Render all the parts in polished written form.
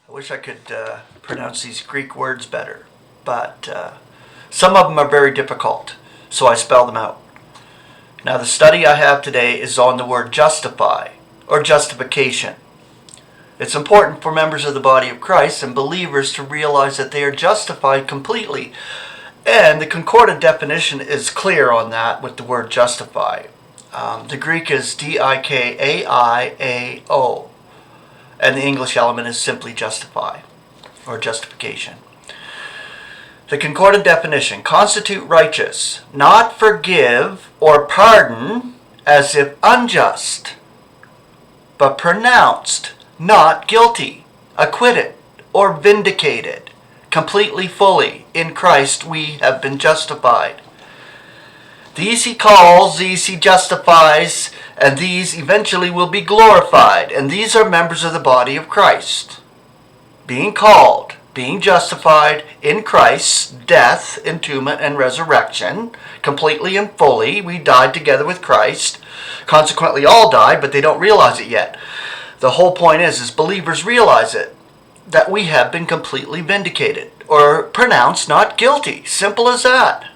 I wish I could pronounce these Greek words better, but some of them are very difficult, so I spell them out. Now, the study I have today is on the word justify, or justification. It's important for members of the body of Christ and believers to realize that they are justified completely. And the concordant definition is clear on that with the word justify. The Greek is D-I-K-A-I-A-O. And the English element is simply justify, or justification. The concordant definition: constitute righteous, not forgive or pardon as if unjust, but pronounced not guilty, acquitted, or vindicated, completely, fully. In Christ we have been justified. These he calls, these he justifies, and these eventually will be glorified. And these are members of the body of Christ. Being called, being justified in Christ's death, entombment, and resurrection, completely and fully. We died together with Christ. Consequently, all died, but they don't realize it yet. The whole point is believers realize it, that we have been completely vindicated, or pronounced not guilty. Simple as that.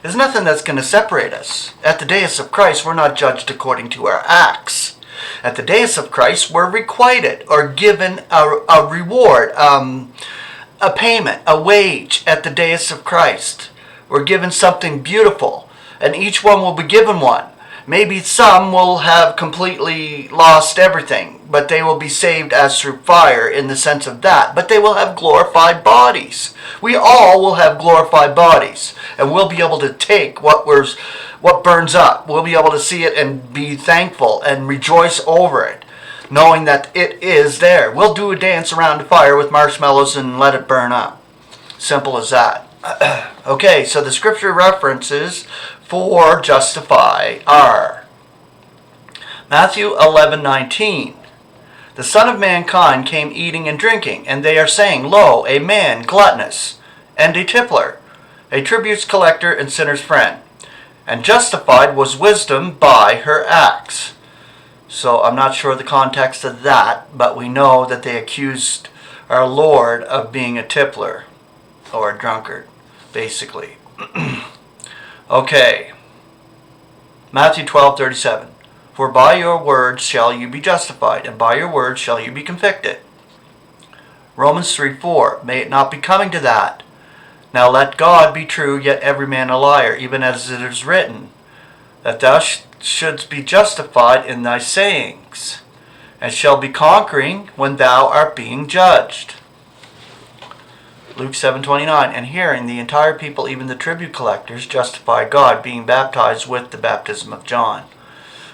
There's nothing that's going to separate us. At the dais of Christ, we're not judged according to our acts. At the dais of Christ, we're requited or given a reward, a payment, a wage at the dais of Christ. We're given something beautiful, and each one will be given one. Maybe some will have completely lost everything, but they will be saved as through fire in the sense of that. But they will have glorified bodies. We all will have glorified bodies, and we'll be able to take what burns up. We'll be able to see it and be thankful and rejoice over it, knowing that it is there. We'll do a dance around the fire with marshmallows and let it burn up. Simple as that. Okay, so the scripture references for justify are Matthew 11:19. The Son of Mankind came eating and drinking, and they are saying, Lo, a man gluttonous, and a tippler, a tributes collector and sinner's friend. And justified was wisdom by her acts. So I'm not sure the context of that, but we know that they accused our Lord of being a tippler, or a drunkard, basically. Okay. Matthew 12:37. For by your words shall you be justified, and by your words shall you be convicted. Romans 3:4. May it not be coming to that. Now let God be true, yet every man a liar, even as it is written, that thou shouldst be justified in thy sayings, and shall be conquering when thou art being judged. Luke 7:29, and hearing the entire people, even the tribute collectors, justify God, being baptized with the baptism of John.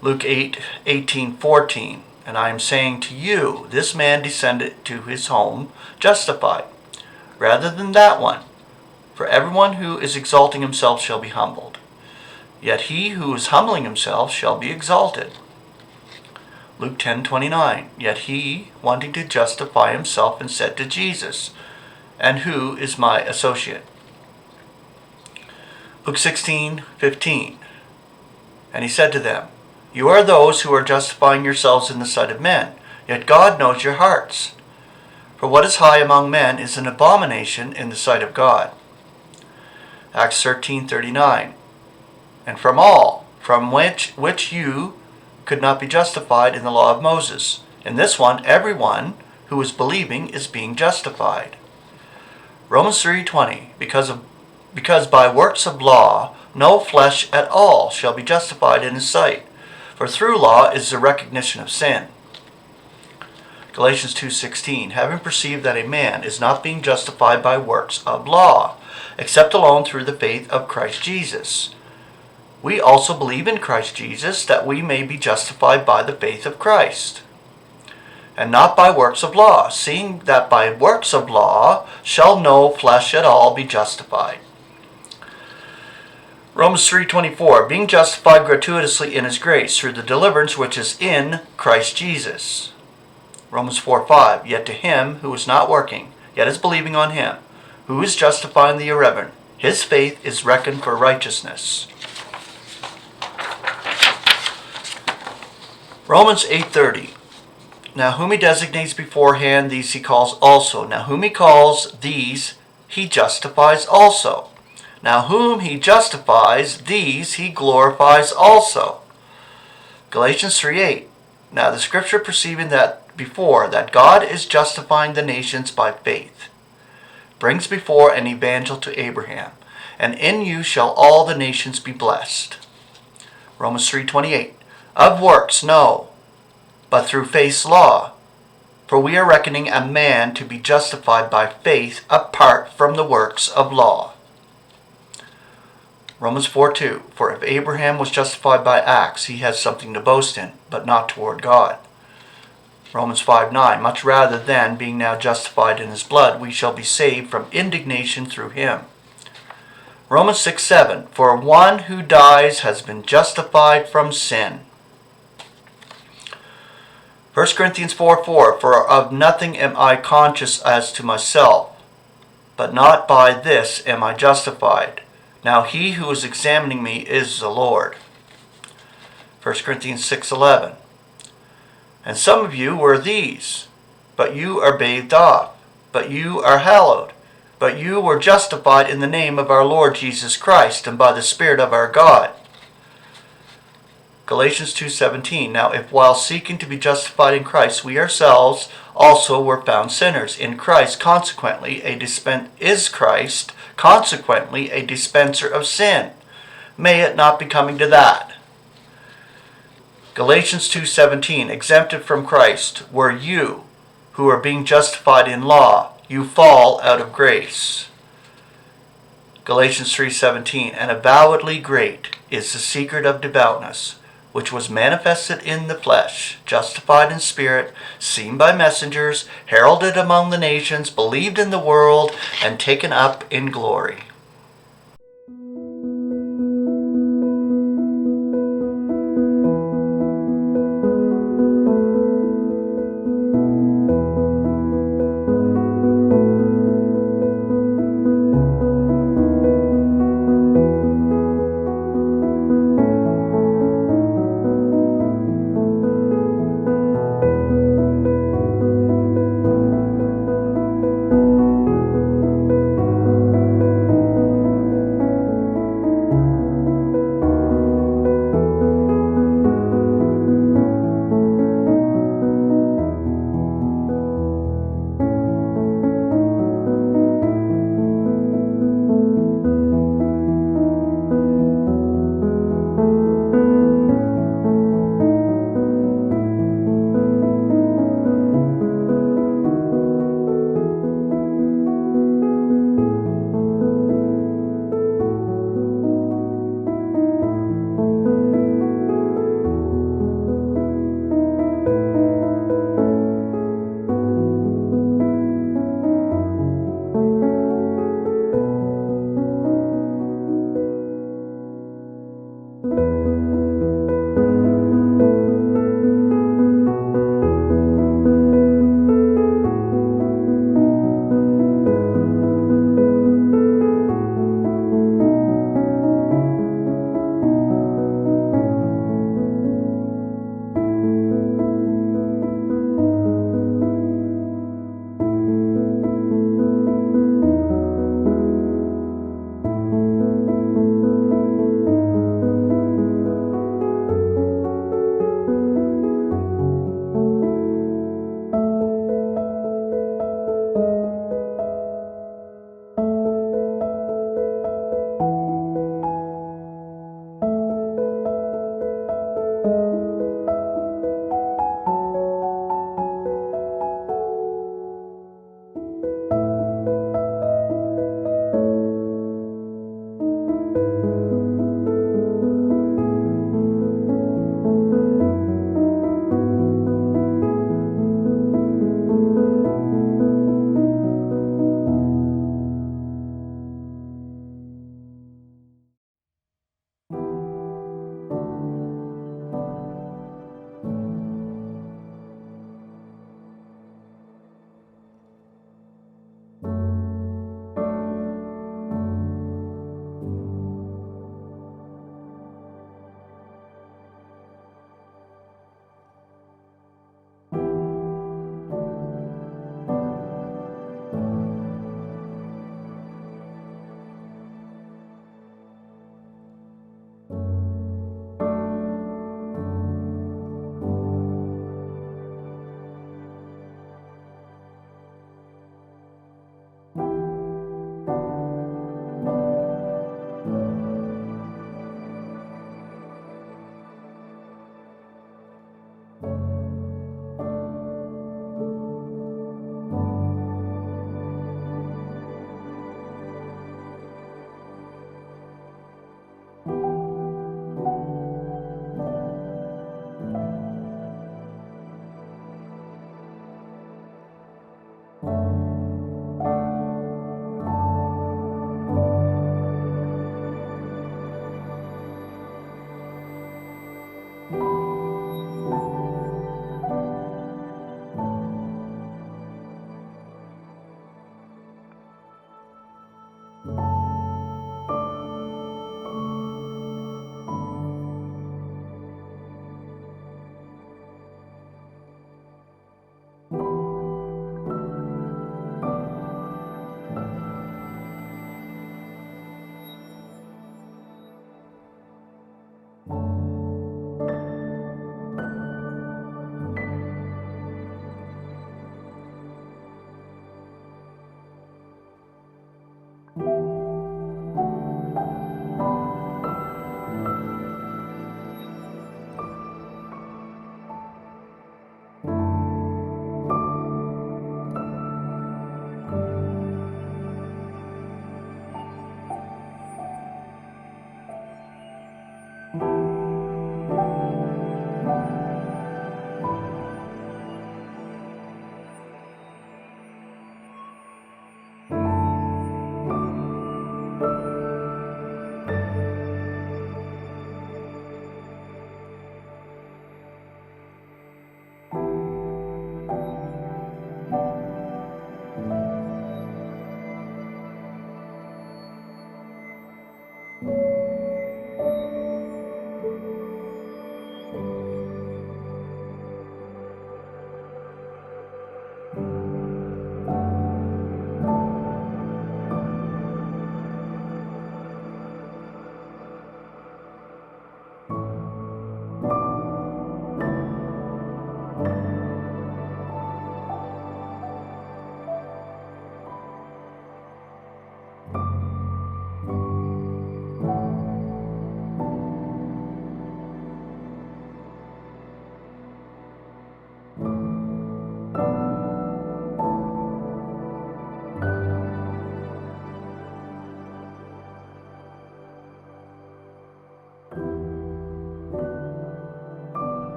Luke 8:18-14, and I am saying to you, this man descended to his home justified, rather than that one. For everyone who is exalting himself shall be humbled, yet he who is humbling himself shall be exalted. Luke 10:29, yet he, wanting to justify himself, and said to Jesus, and who is my associate? Luke 16:15, and he said to them, you are those who are justifying yourselves in the sight of men, yet God knows your hearts. For what is high among men is an abomination in the sight of God. Acts 13:39, and from all, from which you could not be justified in the law of Moses. In this one, everyone who is believing is being justified. Romans 3:20, because by works of law no flesh at all shall be justified in his sight, for through law is the recognition of sin. Galatians 2:16, having perceived that a man is not being justified by works of law, except alone through the faith of Christ Jesus. We also believe in Christ Jesus, that we may be justified by the faith of Christ, and not by works of law, seeing that by works of law shall no flesh at all be justified. Romans 3:24, being justified gratuitously in his grace, through the deliverance which is in Christ Jesus. Romans 4:5, yet to him who is not working, yet is believing on him, who is justifying the irreverent, his faith is reckoned for righteousness. Romans 8:30, Now whom he designates beforehand, these he calls also. Now whom he calls, these he justifies also. Now whom he justifies, these he glorifies also. Galatians 3:8. Now the scripture perceiving that before that God is justifying the nations by faith, brings before an evangel to Abraham, and in you shall all the nations be blessed. Romans 3:28. Of works, no, but through faith's law. For we are reckoning a man to be justified by faith apart from the works of law. Romans 4:2. For if Abraham was justified by acts, he has something to boast in, but not toward God. Romans 5:9. Much rather than, being now justified in his blood, we shall be saved from indignation through him. Romans 6:7. For one who dies has been justified from sin. 1 Corinthians 4:4. For of nothing am I conscious as to myself, but not by this am I justified. Now he who is examining me is the Lord. 1 Corinthians 6:11. And some of you were these, but you are bathed off, but you are hallowed, but you were justified in the name of our Lord Jesus Christ and by the Spirit of our God. Galatians 2:17. Now if while seeking to be justified in Christ, we ourselves also were found sinners, in Christ consequently a dispenser of sin. May it not be coming to that. Galatians 2:17. Exempted from Christ were you, who are being justified in law. You fall out of grace. Galatians 3:17. And avowedly great is the secret of devoutness, which was manifested in the flesh, justified in spirit, seen by messengers, heralded among the nations, believed in the world, and taken up in glory.